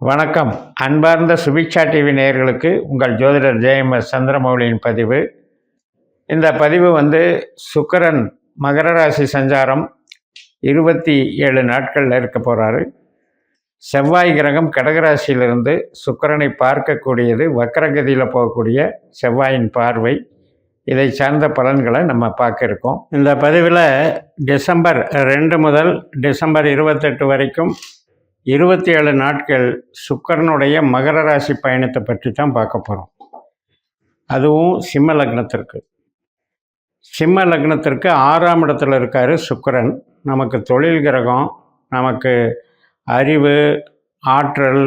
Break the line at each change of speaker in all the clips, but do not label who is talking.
வணக்கம். அன்பார்ந்த சுபிக்ஷா டிவி நேயர்களுக்கு உங்கள் ஜோதிடர் ஜெயம்எஸ் சந்திரமௌலியின் பதிவு. இந்த பதிவு சுக்கிரன் மகர ராசி சஞ்சாரம் 27 நாட்களில் இருக்க போகிறாரு. செவ்வாய் கிரகம் கடகராசியிலிருந்து சுக்கிரனை பார்க்கக்கூடியது, வக்கரகதியில் போகக்கூடிய செவ்வாயின் பார்வை. இதை சார்ந்த பலன்களை நம்ம பார்க்க இருக்கோம். இந்த பதிவில் டிசம்பர் 2 முதல் டிசம்பர் 28 வரைக்கும் 27 நாட்கள் சுக்கிரனுடைய மகர ராசி பயணத்தை பற்றி தான் பார்க்க போகிறோம். அதுவும் சிம்ம லக்னத்திற்கு. சிம்ம லக்னத்திற்கு 6ஆம் இடத்துல இருக்கார் சுக்கிரன். நமக்கு தொழில் கிரகம், நமக்கு அறிவு, ஆற்றல்,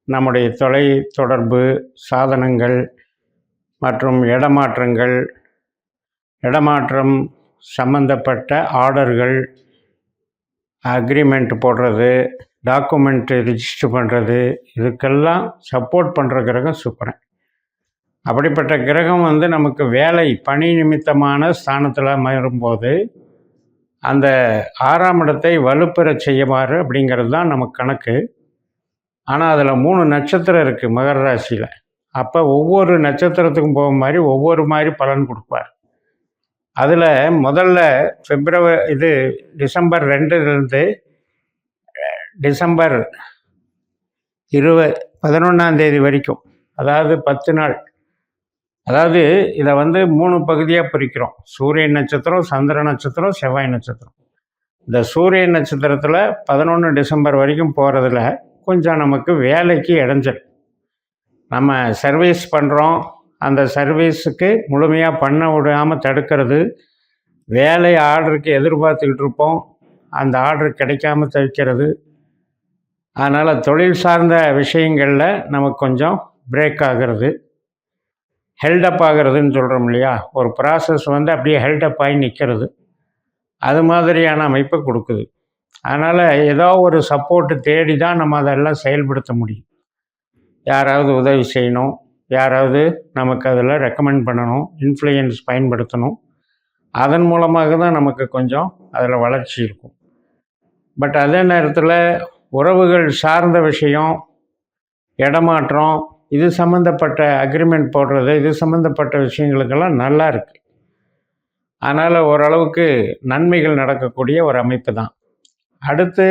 நம்முடைய தொலை தொடர்பு சாதனங்கள் மற்றும் இடமாற்றம் சம்பந்தப்பட்ட ஆர்டர்கள், அக்ரிமெண்ட் போடுறது, டாக்குமெண்ட் ரிஜிஸ்டர் பண்ணுறது, இதுக்கெல்லாம் சப்போர்ட் பண்ணுற கிரகம் சுக்கிரன். அப்படிப்பட்ட கிரகம் நமக்கு வேலை பணி நிமித்தமான ஸ்தானத்தில் வரும்போது அந்த 6ஆம் இடத்தை வலுப்பெற செய்யுமாறு அப்படிங்கிறது தான் நமக்கு கணக்கு. ஆனால் அதில் 3 நட்சத்திரம் இருக்குது மகர ராசியில். அப்போ ஒவ்வொரு நட்சத்திரத்துக்கும் போக மாதிரி ஒவ்வொரு மாதிரி பலன் கொடுப்பார். அதில் முதல்ல டிசம்பர் 2லேருந்து டிசம்பர் 11ஆம் தேதி வரைக்கும், அதாவது 10 நாள். அதாவது இதை 3 பகுதியாக பிரிக்கிறோம். சூரிய நட்சத்திரம், சந்திர நட்சத்திரம், செவ்வாய் நட்சத்திரம். இந்த சூரிய நட்சத்திரத்தில் 11 டிசம்பர் வரைக்கும் போகிறதுல கொஞ்சம் நமக்கு வேலைக்கு இடைஞ்சல். நம்ம சர்வீஸ் பண்ணுறோம், அந்த சர்வீஸுக்கு முழுமையாக பண்ண விடாமல் தடுக்கிறது, வேலை ஆர்டருக்கு எதிர்பார்த்துக்கிட்டு இருப்போம், அந்த ஆர்டர் கிடைக்காம தவிக்கிறது. அதனால் தொழில் சார்ந்த விஷயங்களில் நமக்கு கொஞ்சம் பிரேக் ஆகிறது, ஹெல்டப் ஆகிறதுன்னு சொல்கிறோம் இல்லையா. ஒரு ப்ராசஸ் அப்படியே ஹெல்டப் ஆகி நிற்கிறது. அது மாதிரியான அமைப்பை கொடுக்குது. அதனால் ஏதோ ஒரு சப்போர்ட்டு தேடி தான் நம்ம அதெல்லாம் செயல்படுத்த முடியும். யாராவது உதவி செய்யணும், யாராவது நமக்கு அதில் ரெக்கமெண்ட் பண்ணணும், இன்ஃப்ளூயன்ஸ் பயன்படுத்தணும். அதன் மூலமாக தான் நமக்கு கொஞ்சம் அதில் வளர்ச்சி இருக்கும். பட் அதே நேரத்தில் உறவுகள் சார்ந்த விஷயம், இடமாற்றம், இது சம்மந்தப்பட்ட அக்ரிமெண்ட் போடுறது, இது சம்மந்தப்பட்ட விஷயங்களுக்கெல்லாம் நல்லா இருக்குது. அதனால் ஓரளவுக்கு நன்மைகள் நடக்கக்கூடிய ஒரு அமைப்பு தான். அடுத்து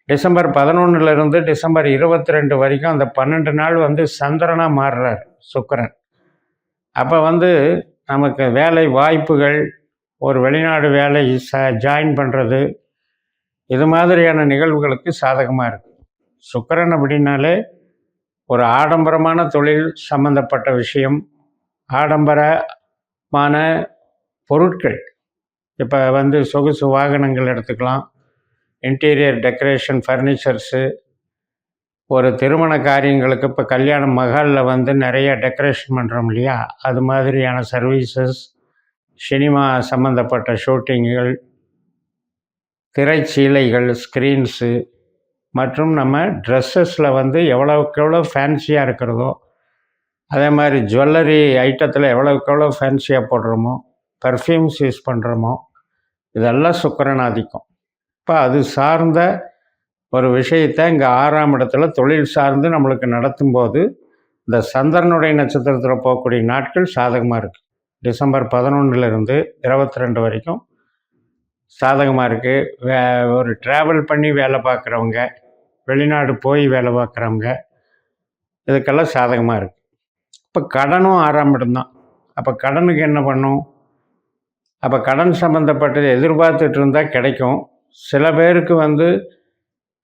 டிசம்பர் 11லேருந்து டிசம்பர் 22 வரைக்கும் அந்த 12 நாள் சந்திரனாக மாறுறார் சுக்கிரன். அப்போ நமக்கு வேலை வாய்ப்புகள், ஒரு வெளிநாடு வேலை ஜாயின் பண்ணுறது, இது மாதிரியான நிகழ்வுகளுக்கு சாதகமாக இருக்குது. சுக்கிரன் அப்படின்னாலே ஒரு ஆடம்பரமான தொழில் சம்பந்தப்பட்ட விஷயம், ஆடம்பரமான பொருட்கள். இப்போ சொகுசு வாகனங்கள் எடுத்துக்கலாம், இன்டீரியர் டெக்கரேஷன், ஃபர்னிச்சர்ஸு, ஒரு திருமண காரியங்களுக்கு இப்போ கல்யாண மகாலில் நிறைய டெக்கரேஷன் பண்ணுறோம் இல்லையா, அது மாதிரியான சர்வீசஸ், சினிமா சம்மந்தப்பட்ட ஷூட்டிங்குகள், திரைச்சீலைகள், ஸ்க்ரீன்ஸு, மற்றும் நம்ம ட்ரெஸ்ஸஸில் எவ்வளோக்கு எவ்வளோ ஃபேன்சியாக இருக்கிறதோ, அதே மாதிரி ஜுவல்லரி ஐட்டத்தில் எவ்வளோக்கு எவ்வளோ ஃபேன்சியாக போடுறோமோ, பர்ஃப்யூம்ஸ் யூஸ் பண்ணுறோமோ, இதெல்லாம் சுக்கிரன் ஆதிக்கம். இப்போ அது சார்ந்த ஒரு விஷயத்தை இங்கே 6ஆம் இடத்துல தொழில் சார்ந்து நம்மளுக்கு நடத்தும்போது இந்த சந்திரனுடைய நட்சத்திரத்தில் போகக்கூடிய நாட்கள் சாதகமாக இருக்குது. டிசம்பர் 11லேருந்து 22 வரைக்கும் சாதகமாக இருக்குது. ஒரு ட்ராவல் பண்ணி வேலை பார்க்குறவங்க, வெளிநாடு போய் வேலை பார்க்குறவங்க, இதுக்கெல்லாம் சாதகமாக இருக்குது. இப்போ கடனும் 6ஆம் இடம்தான். அப்போ கடனுக்கு என்ன பண்ணும்? அப்போ கடன் சம்மந்தப்பட்டது எதிர்பார்த்துட்டு இருந்தால் கிடைக்கும். சில பேருக்கு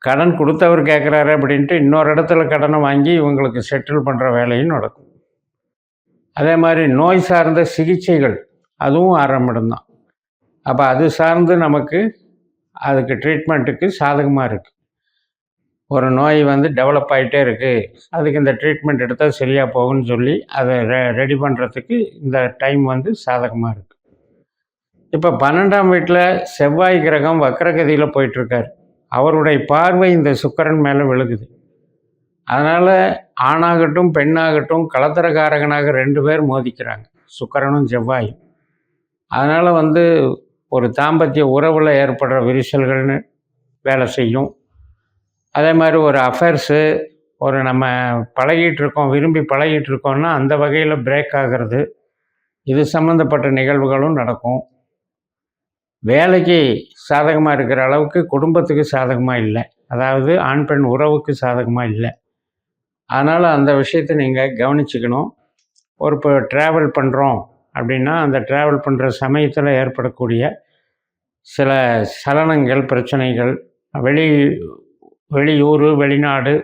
கடன் கொடுத்தவர் கேட்குறாரு அப்படின்ட்டு இன்னொரு இடத்துல கடனை வாங்கி இவங்களுக்கு செட்டில் பண்ணுற வேலையும் நடக்கும். அதே மாதிரி நோய் சார்ந்த சிகிச்சைகள், அதுவும் 6ஆம் இடம்தான். அப்போ அது சார்ந்து நமக்கு அதுக்கு ட்ரீட்மெண்ட்டுக்கு சாதகமாக இருக்குது. ஒரு நோய் டெவலப் ஆகிட்டே இருக்குது, அதுக்கு இந்த ட்ரீட்மெண்ட் எடுத்தால் சரியாக போகும்னு சொல்லி அதை ரெடி பண்ணுறதுக்கு இந்த டைம் சாதகமாக இருக்குது. இப்போ 12ஆம் வீட்டில் செவ்வாய் கிரகம் வக்கரகதியில் போயிட்டுருக்கார். அவருடைய பார்வை இந்த சுக்கிரன் மேலே விழுகுது. அதனால் ஆணாகட்டும் பெண்ணாகட்டும் கலத்தரகாரகனாக 2 பேர் மோதிக்கிறாங்க, சுக்கிரனும் செவ்வாயும். அதனால் ஒரு தாம்பத்திய உறவில் ஏற்படுற விரிசல்கள்னு வேலை செய்யும். அதே மாதிரி ஒரு அஃபேர்ஸு, ஒரு நம்ம பழகிட்டு இருக்கோம், விரும்பி பழகிட்டு இருக்கோம்னா அந்த வகையில் பிரேக் ஆகிறது, இது சம்மந்தப்பட்ட நிகழ்வுகளும் நடக்கும். வேலைக்கு சாதகமாக இருக்கிற அளவுக்கு குடும்பத்துக்கு சாதகமாக இல்லை, அதாவது ஆண் பெண் உறவுக்கு சாதகமாக இல்லை. அதனால் அந்த விஷயத்தை நீங்கள் கவனிச்சுக்கணும். இப்போ ட்ராவல் பண்ணுறோம் அப்படின்னா அந்த ட்ராவல் பண்ணுற சமயத்தில் ஏற்படக்கூடிய சில சலனங்கள், பிரச்சனைகள், வெளியூர், வெளிநாடு,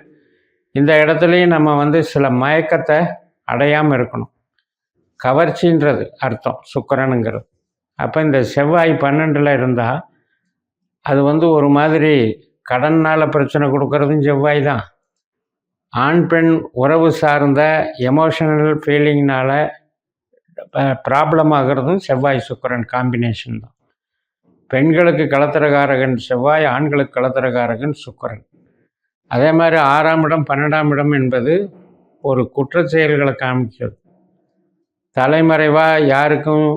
இந்த இடத்துலையும் நம்ம வந்து சில மயக்கத்தை அடையாமல் இருக்கணும். கவர்ச்சின்றது அர்த்தம் சுக்கிரனுங்கிறது. அப்போ இந்த செவ்வாய் 12ல் இருந்தால் அது வந்து ஒரு மாதிரி கடனால் பிரச்சனை கொடுக்கறதும் செவ்வாய் தான். ஆண் பெண் உறவு சார்ந்த எமோஷனல் ஃபீலிங்னால் ப்ராப்ளம் ஆகிறதும் செவ்வாய் சுக்கிரன் காம்பினேஷன் தான். பெண்களுக்கு களத்திரகாரகன் செவ்வாய், ஆண்களுக்கு களத்திரகாரகன் சுக்கிரன். அதே மாதிரி 6ஆம் இடம் 12ஆம் இடம் என்பது ஒரு குற்ற செயல்களை காமிக்கிறது. தலைமறைவாக யாருக்கும்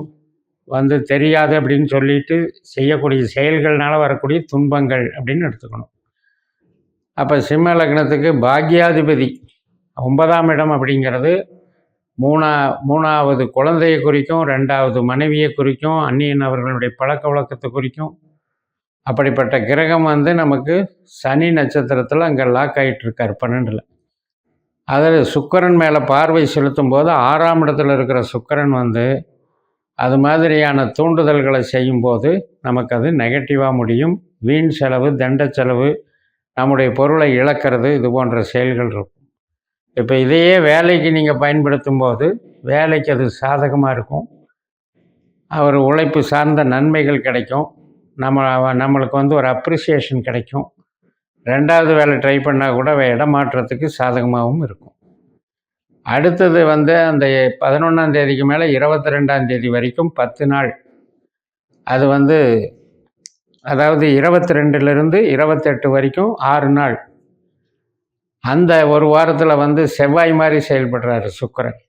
வந்து தெரியாது அப்படின்னு சொல்லிட்டு செய்யக்கூடிய செயல்கள்னால வரக்கூடிய துன்பங்கள் அப்படின்னு எடுத்துக்கணும். அப்போ சிம்ம லக்னத்துக்கு பாக்யாதிபதி 9ஆம் இடம் அப்படிங்கிறது மூணாவது குழந்தையை குறிக்கும், 2வது மனைவியை குறிக்கும், அந்நியன் அவர்களுடைய பழக்க வழக்கத்தை குறிக்கும். அப்படிப்பட்ட கிரகம் வந்து நமக்கு சனி நட்சத்திரத்தில் அங்கே லாக் ஆகிட்டுருக்கார் 12ல். அதில் சுக்கிரன் மேலே பார்வை செலுத்தும் போது 6ஆம் இடத்துல இருக்கிற சுக்கிரன் வந்து அது மாதிரியான தூண்டுதல்களை செய்யும்போது நமக்கு அது நெகட்டிவாக முடியும். வீண் செலவு, தண்ட செலவு, நம்முடைய பொருளை இழக்கிறது, இது போன்ற செயல்கள் இருக்கும். இப்போ இதையே வேலைக்கு நீங்கள் பயன்படுத்தும் போது வேலைக்கு அது சாதகமாக இருக்கும். அவர் உழைப்பு சார்ந்த நன்மைகள் கிடைக்கும். நம்மளுக்கு வந்து ஒரு அப்ரிசியேஷன் கிடைக்கும். 2வது வேலை ட்ரை பண்ணால் கூட இடமாற்றத்துக்கு சாதகமாகவும் இருக்கும். அடுத்தது வந்து அந்த 11ஆம் தேதிக்கு மேலே 22ஆம் தேதி வரைக்கும் 10 நாள், அது வந்து அதாவது 22லிருந்து 28 வரைக்கும் 6 நாள். அந்த ஒரு வாரத்தில் வந்து செவ்வாய் மாதிரி செயல்படுறாரு சுக்கிரன்.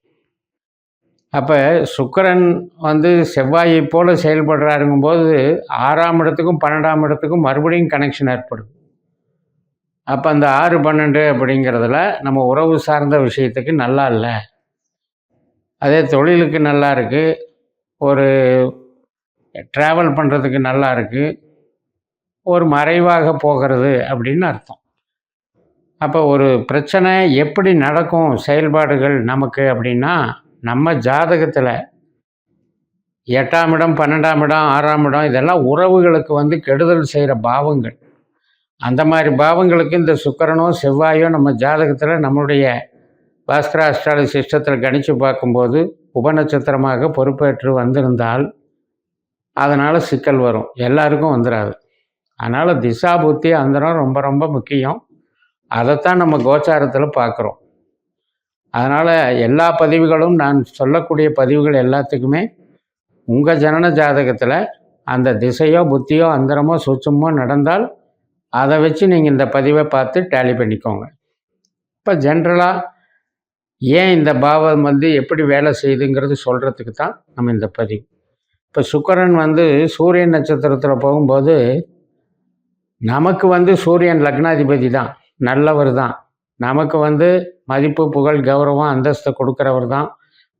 அப்போ சுக்கிரன் வந்து செவ்வாயை போல் செயல்படுறாருங்கும்போது 6ஆம் இடத்துக்கும் 12ஆம் இடத்துக்கும் மறுபடியும் கனெக்ஷன் ஏற்படுது. அப்போ அந்த 6, 12 அப்படிங்கிறதுல நம்ம உறவு சார்ந்த விஷயத்துக்கு நல்லா இல்லை. அதே தொழிலுக்கு நல்லா இருக்குது, ஒரு ட்ராவல் பண்ணுறதுக்கு நல்லா இருக்குது, ஒரு மறைவாக போகிறது அப்படின்னு அர்த்தம். அப்போ ஒரு பிரச்சனை எப்படி நடக்கும் செயல்பாடுகள் நமக்கு அப்படின்னா, நம்ம ஜாதகத்தில் 8ஆம் இடம், 12ஆம் இடம், 6ஆம் இடம் இதெல்லாம் உறவுகளுக்கு வந்து கெடுதல் செய்கிற பாவங்கள். அந்த மாதிரி பாவங்களுக்கு இந்த சுக்கிரனோ செவ்வாயோ நம்ம ஜாதகத்தில் நம்மளுடைய பாஸ்கர அஸ்ட்ராலஜி சிஸ்டத்தில் கணித்து பார்க்கும்போது உபநட்சத்திரமாக பொறுப்பேற்று வந்திருந்தால் அதனால் சிக்கல் வரும். எல்லாருக்கும் வந்துடாது. அதனால் திசா புத்தி அந்தரம் ரொம்ப ரொம்ப முக்கியம். அதைத்தான் நம்ம கோச்சாரத்தில் பார்க்குறோம். அதனால் எல்லா பதிவுகளும், நான் சொல்லக்கூடிய பதிவுகள் எல்லாத்துக்குமே உங்கள் ஜனன ஜாதகத்தில் அந்த திசையோ புத்தியோ அந்தரமோ சூட்சமோ நடந்தால் அதை வச்சு நீங்கள் இந்த பதிவை பார்த்து டேலி பண்ணிக்கோங்க. இப்போ ஜென்ரலாக ஏன் இந்த பாவம் வந்து எப்படி வேலை செய்யுதுங்கிறது சொல்கிறதுக்கு தான் நம்ம இந்த பதிவு. இப்போ சுக்கிரன் வந்து சூரியன் நட்சத்திரத்தில் போகும்போது நமக்கு வந்து சூரியன் லக்னாதிபதி தான், நல்லவர் தான், நமக்கு வந்து மதிப்பு, புகழ், கௌரவம், அந்தஸ்தை கொடுக்குறவர் தான்,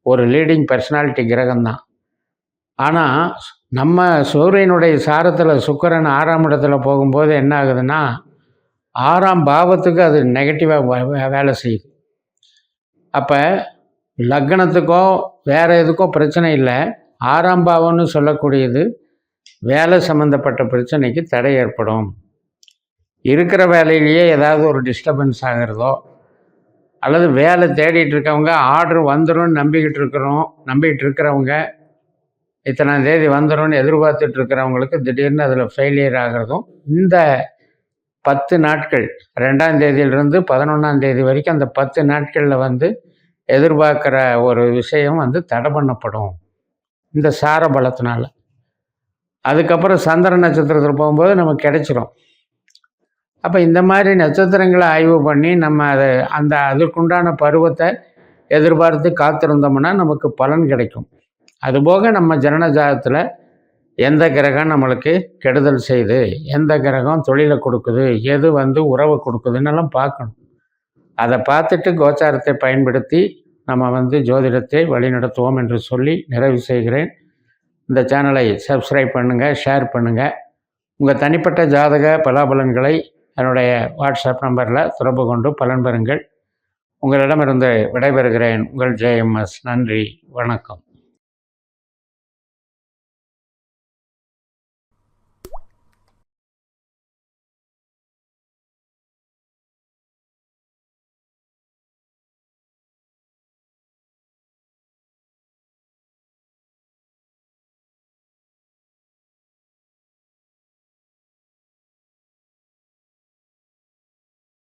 ஒரு லீடிங் பர்சனாலிட்டி கிரகம் தான். ஆனால் நம்ம சூரியனுடைய சாரத்தில் சுக்கிரன் 6ஆம் இடத்துல போகும்போது என்ன ஆகுதுன்னா 6ஆம் பாவத்துக்கு அது நெகட்டிவாக வேலை செய்யுது. அப்போ லக்னத்துக்கோ வேறு எதுக்கோ பிரச்சனை இல்லை, 6ஆம் பாவம்னு சொல்லக்கூடியது வேலை சம்மந்தப்பட்ட பிரச்சனைக்கு தடை ஏற்படும். இருக்கிற வேலையிலேயே ஏதாவது ஒரு டிஸ்டர்பன்ஸ் ஆகிறதோ, அல்லது வேலை தேடிட்டு இருக்கவங்க ஆர்டர் வந்துடும் நம்பிக்கிட்டு இருக்கிறவங்க இத்தனாம் தேதி வந்துடும்னு எதிர்பார்த்துட்டு இருக்கிறவங்களுக்கு திடீர்னு அதில் ஃபெயிலியர் ஆகிறதும் இந்த 10 நாட்கள் 2ஆம் தேதியிலிருந்து 11ஆம் தேதி வரைக்கும் அந்த 10 நாட்களில் வந்து எதிர்பார்க்குற ஒரு விஷயம் வந்து தடை பண்ணப்படும் இந்த சார பலத்தினால. அதுக்கப்புறம் சந்திர நட்சத்திரத்தில் போகும்போது நமக்கு கிடைச்சிரும். அப்போ இந்த மாதிரி நட்சத்திரங்களை ஆய்வு பண்ணி நம்ம அதற்குண்டான பருவத்தை எதிர்பார்த்து காத்திருந்தோம்னா நமக்கு பலன் கிடைக்கும். அதுபோக நம்ம ஜனன ஜாதகத்தில் எந்த கிரகம் நம்மளுக்கு கெடுதல் செய்யுது, எந்த கிரகம் தொழிலை கொடுக்குது, எது வந்து உறவை கொடுக்குதுன்னெல்லாம் பார்க்கணும். அதை பார்த்துட்டு கோச்சாரத்தை பயன்படுத்தி நம்ம வந்து ஜோதிடத்தை வழிநடத்துவோம் என்று சொல்லி நிறைவு செய்கிறேன். இந்த சேனலை சப்ஸ்கிரைப் பண்ணுங்கள், ஷேர் பண்ணுங்கள். உங்கள் தனிப்பட்ட ஜாதக பலாபலன்களை என்னுடைய வாட்ஸ்அப் நம்பரில் தொடர்பு கொண்டு பலன் பெறுங்கள். உங்களிடமிருந்து விடைபெறுகிறேன். உங்கள் JMS. நன்றி, வணக்கம்.